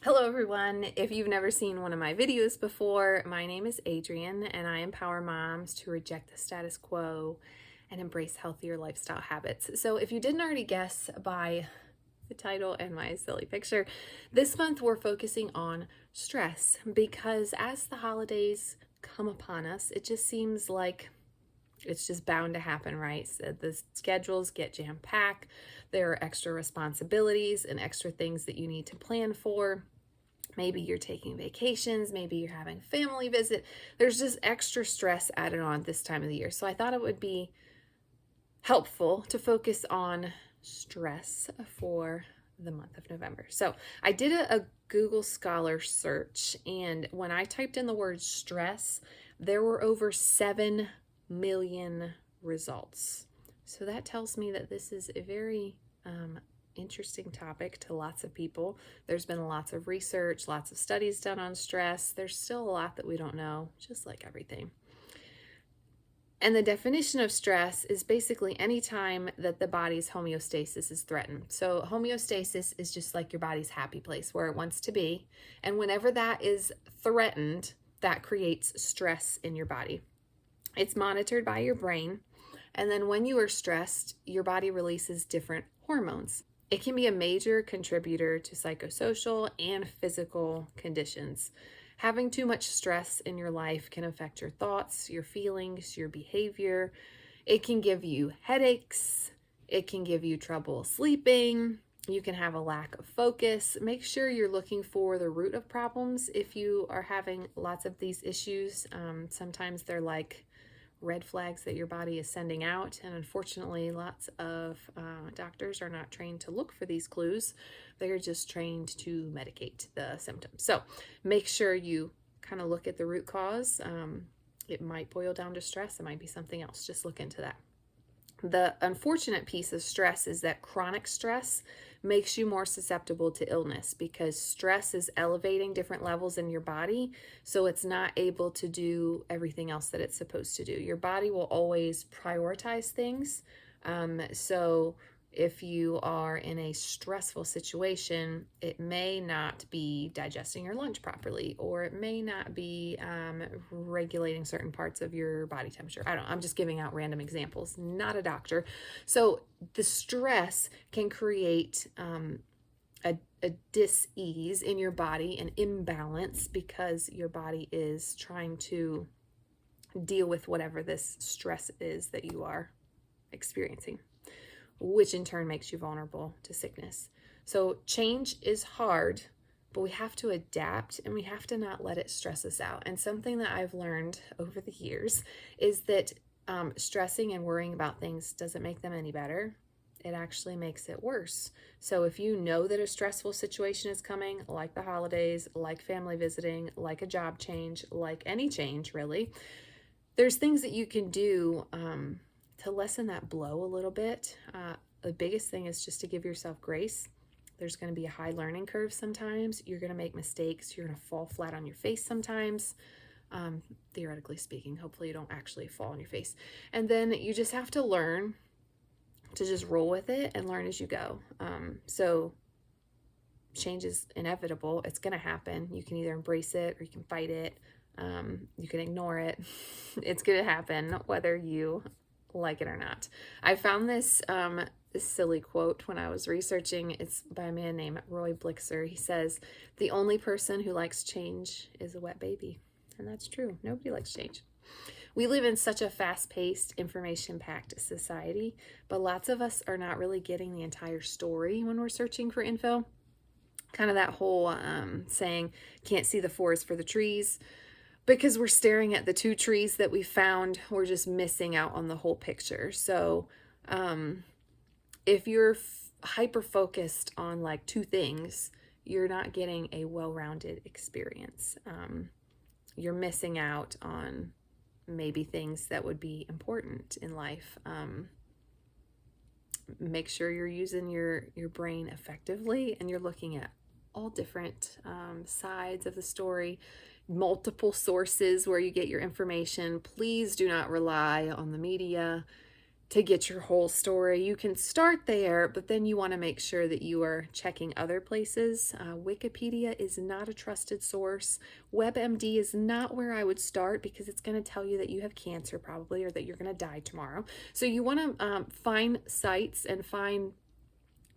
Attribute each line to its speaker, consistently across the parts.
Speaker 1: Hello everyone. If you've never seen one of my videos before, my name is Adrienne and I empower moms to reject the status quo and embrace healthier lifestyle habits. So if you didn't already guess by the title and my silly picture, this month we're focusing on stress because as the holidays come upon us, it just seems like it's just bound to happen, right? So the schedules get jam-packed. There are extra responsibilities and extra things that you need to plan for. Maybe you're taking vacations, maybe you're having family visit. There's just extra stress added on this time of the year. So I thought it would be helpful to focus on stress for the month of November. So I did a Google Scholar search, and when I typed in the word stress, there were over 7 million results. So that tells me that this is a very interesting topic to lots of people. There's been lots of research, lots of studies done on stress. There's still a lot that we don't know, just like everything. And the definition of stress is basically any time that the body's homeostasis is threatened. So homeostasis is just like your body's happy place where it wants to be. And whenever that is threatened, that creates stress in your body. It's monitored by your brain. And then when you are stressed, your body releases different hormones. It can be a major contributor to psychosocial and physical conditions. Having too much stress in your life can affect your thoughts, your feelings, your behavior. It can give you headaches. It can give you trouble sleeping. You can have a lack of focus. Make sure you're looking for the root of problems if you are having lots of these issues. Sometimes they're like red flags that your body is sending out, and unfortunately lots of doctors are not trained to look for these clues. They're just trained to medicate the symptoms. So make sure you kind of look at the root cause. It might boil down to stress. It might be something else. Just look into that. The unfortunate piece of stress is that chronic stress makes you more susceptible to illness because stress is elevating different levels in your body, so it's not able to do everything else that it's supposed to do. Your body will always prioritize things. So if you are in a stressful situation, it may not be digesting your lunch properly, or it may not be regulating certain parts of your body temperature. I don't know, I'm just giving out random examples, not a doctor. So the stress can create a dis-ease in your body, an imbalance, because your body is trying to deal with whatever this stress is that you are experiencing, which in turn makes you vulnerable to sickness. So change is hard, but we have to adapt and we have to not let it stress us out. And something that I've learned over the years is that stressing and worrying about things doesn't make them any better. It actually makes it worse. So if you know that a stressful situation is coming, like the holidays, like family visiting, like a job change, like any change really, there's things that you can do to lessen that blow a little bit. The biggest thing is just to give yourself grace. There's going to be a high learning curve sometimes. You're going to make mistakes. You're going to fall flat on your face sometimes. Theoretically speaking, hopefully you don't actually fall on your face. And then you just have to learn to just roll with it and learn as you go. So change is inevitable. It's going to happen. You can either embrace it or you can fight it. You can ignore it. It's going to happen whether you like it or not. I found this silly quote when I was researching. It's by a man named Roy Blixer. He says, "The only person who likes change is a wet baby." And that's true. Nobody likes change. We live in such a fast-paced, information-packed society, but lots of us are not really getting the entire story when we're searching for info. Kind of that whole saying, can't see the forest for the trees. Because we're staring at the two trees that we found, we're just missing out on the whole picture. So if you're hyper-focused on like two things, you're not getting a well-rounded experience. You're missing out on maybe things that would be important in life. Make sure you're using your brain effectively and you're looking at all different sides of the story, multiple sources where you get your information. Please do not rely on the media. to get your whole story. You can start there, but then you want to make sure that you are checking other places. Wikipedia is not a trusted source. WebMD is not where I would start because it's going to tell you that you have cancer probably, or that you're going to die tomorrow. So you want to find sites and find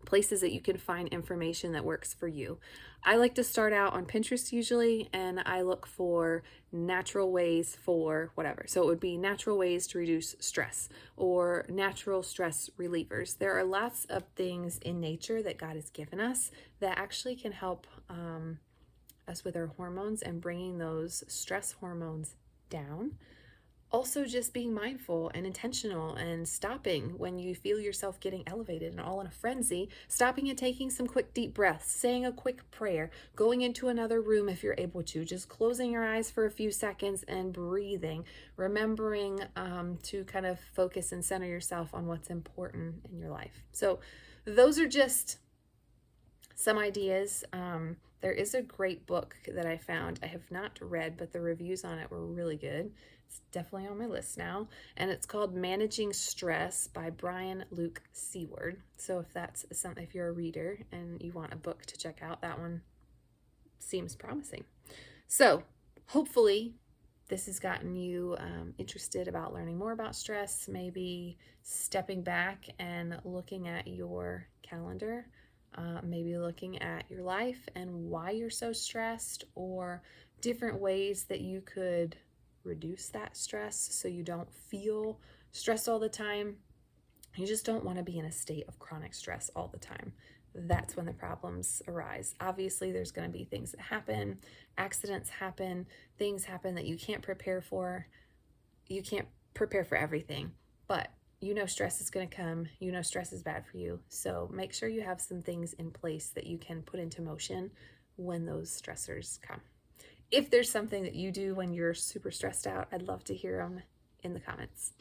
Speaker 1: places that you can find information that works for you. I like to start out on Pinterest usually, and I look for natural ways for whatever. So it would be natural ways to reduce stress or natural stress relievers. There are lots of things in nature that God has given us that actually can help us with our hormones and bringing those stress hormones down. Also, just being mindful and intentional and stopping when you feel yourself getting elevated and all in a frenzy, stopping and taking some quick deep breaths, saying a quick prayer, going into another room if you're able to, just closing your eyes for a few seconds and breathing, remembering to kind of focus and center yourself on what's important in your life. So those are just some ideas. There is a great book that I found. I have not read, but the reviews on it were really good. It's definitely on my list now. And it's called Managing Stress by Brian Luke Seward. So if that's something, if you're a reader and you want a book to check out, that one seems promising. So hopefully this has gotten you interested about learning more about stress, maybe stepping back and looking at your calendar, maybe looking at your life and why you're so stressed, or different ways that you could reduce that stress so you don't feel stressed all the time. You just don't want to be in a state of chronic stress all the time. That's when the problems arise. Obviously, there's going to be things that happen, accidents happen, things happen that you can't prepare for. You can't prepare for everything, but you know stress is going to come. You know stress is bad for you. So make sure you have some things in place that you can put into motion when those stressors come. If there's something that you do when you're super stressed out, I'd love to hear them in the comments.